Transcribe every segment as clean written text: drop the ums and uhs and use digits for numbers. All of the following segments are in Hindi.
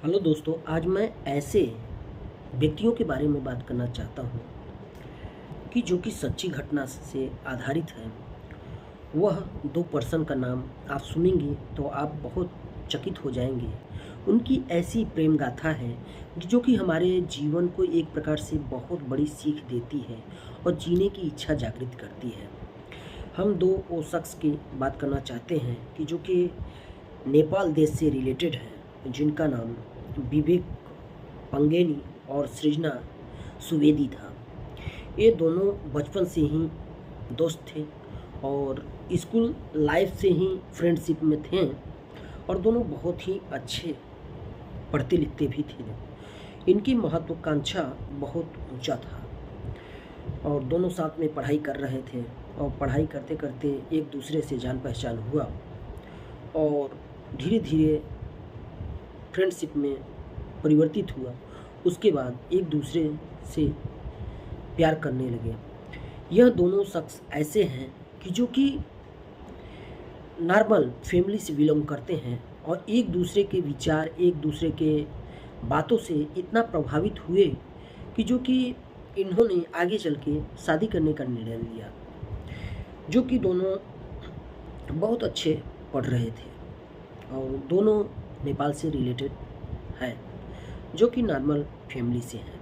हेलो दोस्तों, आज मैं ऐसे व्यक्तियों के बारे में बात करना चाहता हूँ कि जो कि सच्ची घटना से आधारित है। वह दो पर्सन का नाम आप सुनेंगे तो आप बहुत चकित हो जाएंगे। उनकी ऐसी प्रेम गाथा है जो कि हमारे जीवन को एक प्रकार से बहुत बड़ी सीख देती है और जीने की इच्छा जागृत करती है। हम दो वो शख्स की बात करना चाहते हैं कि जो कि नेपाल देश से रिलेटेड है, जिनका नाम विवेक पंगेनी और सृजना सुवेदी था। ये दोनों बचपन से ही दोस्त थे और स्कूल लाइफ से ही फ्रेंडशिप में थे और दोनों बहुत ही अच्छे पढ़ते लिखते भी थे। इनकी महत्वाकांक्षा बहुत ऊंचा था और दोनों साथ में पढ़ाई कर रहे थे और पढ़ाई करते करते एक दूसरे से जान पहचान हुआ और धीरे धीरे फ्रेंडशिप में परिवर्तित हुआ। उसके बाद एक दूसरे से प्यार करने लगे। यह दोनों शख्स ऐसे हैं कि जो कि नॉर्मल फैमिली से बिलोंग करते हैं और एक दूसरे के विचार, एक दूसरे के बातों से इतना प्रभावित हुए कि जो कि इन्होंने आगे चल के शादी करने का निर्णय लिया। जो कि दोनों बहुत अच्छे पढ़ रहे थे और दोनों नेपाल से रिलेटेड हैं, जो कि नॉर्मल फैमिली से हैं,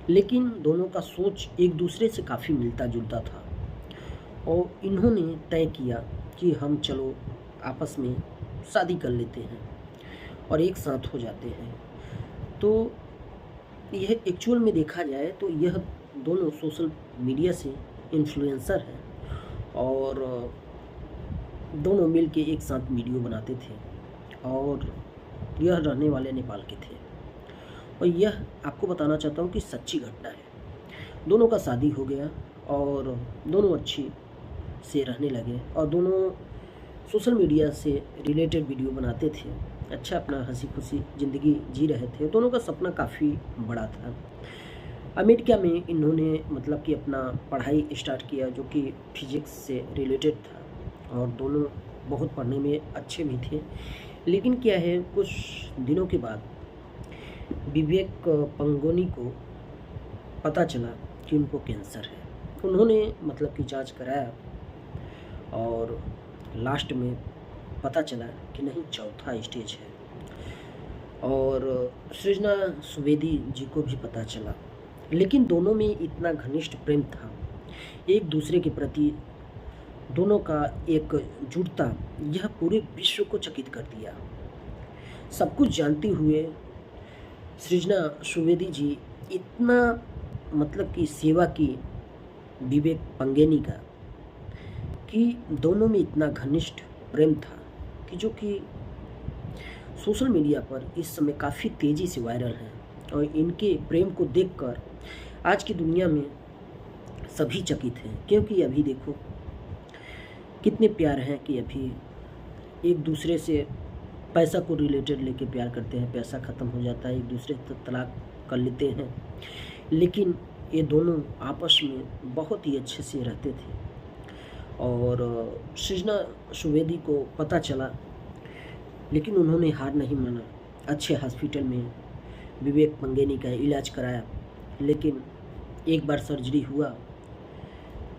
लेकिन दोनों का सोच एक दूसरे से काफ़ी मिलता जुलता था और इन्होंने तय किया कि हम चलो आपस में शादी कर लेते हैं और एक साथ हो जाते हैं। तो यह एक्चुअल में देखा जाए तो यह दोनों सोशल मीडिया से इन्फ्लुएंसर हैं और दोनों मिल के एक साथ वीडियो बनाते थे और यह रहने वाले नेपाल के थे। और यह आपको बताना चाहता हूँ कि सच्ची घटना है। दोनों का शादी हो गया और दोनों अच्छी से रहने लगे और दोनों सोशल मीडिया से रिलेटेड वीडियो बनाते थे। अच्छा अपना हंसी खुशी ज़िंदगी जी रहे थे। दोनों का सपना काफ़ी बड़ा था। अमेरिका में इन्होंने मतलब कि अपना पढ़ाई स्टार्ट किया, जो कि फिजिक्स से रिलेटेड था और दोनों बहुत पढ़ने में अच्छे भी थे। लेकिन क्या है, कुछ दिनों के बाद विवेक पंगोनी को पता चला कि उनको कैंसर है। उन्होंने मतलब कि जांच कराया और लास्ट में पता चला कि नहीं, चौथा स्टेज है। और सृजना सुवेदी जी को भी पता चला। लेकिन दोनों में इतना घनिष्ठ प्रेम था एक दूसरे के प्रति, दोनों का एक जुड़ता, यह पूरे विश्व को चकित कर दिया। सब कुछ जानते हुए सृजना सुवेदी जी इतना मतलब कि सेवा की विवेक पंगेनी का कि दोनों में इतना घनिष्ठ प्रेम था कि जो कि सोशल मीडिया पर इस समय काफ़ी तेज़ी से वायरल है। और इनके प्रेम को देखकर आज की दुनिया में सभी चकित हैं, क्योंकि अभी देखो कितने प्यार हैं कि अभी एक दूसरे से पैसा को रिलेटेड लेके प्यार करते हैं, पैसा ख़त्म हो जाता है, एक दूसरे से तलाक कर लेते हैं। लेकिन ये दोनों आपस में बहुत ही अच्छे से रहते थे। और सृजना सुवेदी को पता चला, लेकिन उन्होंने हार नहीं माना। अच्छे हॉस्पिटल में विवेक पंगेनी का इलाज कराया, लेकिन एक बार सर्जरी हुआ,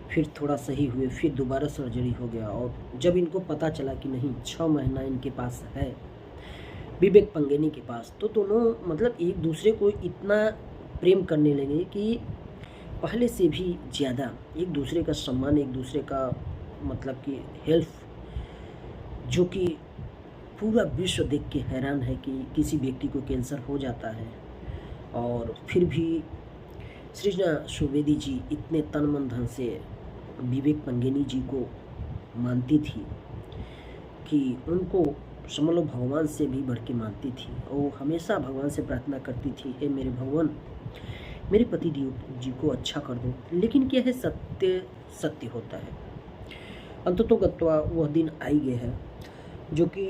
फिर थोड़ा सही हुए, फिर दोबारा सर्जरी हो गया। और जब इनको पता चला कि नहीं, 6 महीना इनके पास है विवेक पंगेनी के पास, तो दोनों मतलब एक दूसरे को इतना प्रेम करने लगे कि पहले से भी ज़्यादा एक दूसरे का सम्मान, एक दूसरे का मतलब कि हेल्प, जो कि पूरा विश्व देख के हैरान है कि किसी व्यक्ति को कैंसर हो जाता है और फिर भी सृजना सुवेदी जी इतने तन मन धन से विवेक पंगेनी जी को मानती थी कि उनको समझ लो भगवान से भी बढ़ के मानती थी। और हमेशा भगवान से प्रार्थना करती थी, हे मेरे भगवान, मेरे पति जी को अच्छा कर दो। लेकिन क्या है, सत्य सत्य होता है। अंततोगत्वा वह दिन आ ही गया है, जो कि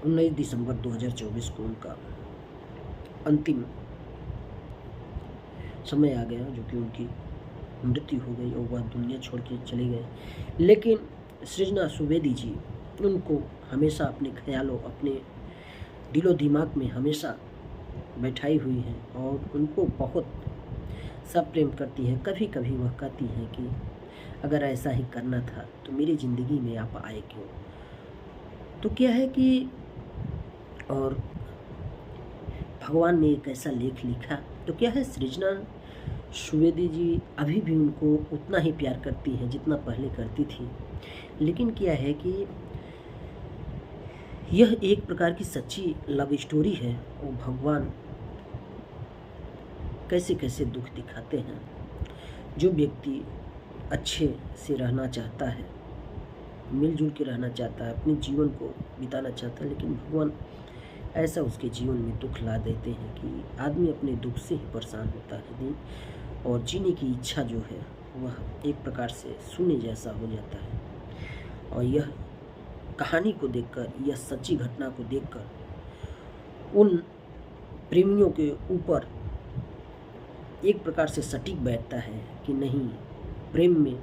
19 दिसंबर 2024 को उनका अंतिम समय आ गया, जो कि उनकी मृत्यु हो गई और वह दुनिया छोड़ के चले गए। लेकिन सृजना सुवेदी जी उनको हमेशा अपने ख्यालों, अपने दिलो दिमाग में हमेशा बैठाई हुई हैं और उनको बहुत सब प्रेम करती हैं। कभी कभी वह कहती हैं कि अगर ऐसा ही करना था तो मेरी ज़िंदगी में आप आए क्यों। तो क्या है कि और भगवान ने एक ऐसा लेख लिखा, तो क्या है, सृजना सुवेदी जी अभी भी उनको उतना ही प्यार करती हैं जितना पहले करती थी। लेकिन क्या है कि यह एक प्रकार की सच्ची लव स्टोरी है और भगवान कैसे कैसे दुख दिखाते हैं। जो व्यक्ति अच्छे से रहना चाहता है, मिलजुल के रहना चाहता है, अपने जीवन को बिताना चाहता है, लेकिन भगवान ऐसा उसके जीवन में दुख ला देते हैं कि आदमी अपने दुख से ही परेशान होता है नहीं, और जीने की इच्छा जो है वह एक प्रकार से शून्य जैसा हो जाता है। और यह कहानी को देखकर, यह सच्ची घटना को देखकर उन प्रेमियों के ऊपर एक प्रकार से सटीक बैठता है कि नहीं, प्रेम में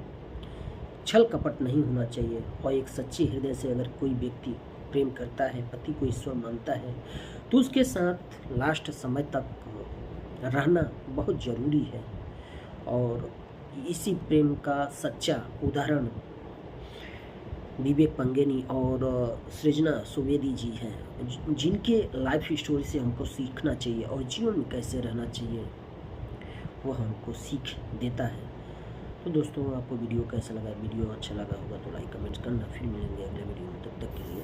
छल कपट नहीं होना चाहिए। और एक सच्चे हृदय से अगर कोई व्यक्ति प्रेम करता है, पति को ईश्वर मानता है, तो उसके साथ लास्ट समय तक रहना बहुत ज़रूरी है। और इसी प्रेम का सच्चा उदाहरण विवेक पंगेनी और सृजना सुवेदी जी हैं, जिनके लाइफ स्टोरी से हमको सीखना चाहिए और जीवन में कैसे रहना चाहिए वह हमको सीख देता है। तो दोस्तों, आपको वीडियो कैसा लगा? वीडियो अच्छा लगा होगा तो लाइक कमेंट्स करना। फिर मिलेंगे अगले वीडियो में, तब तक के लिए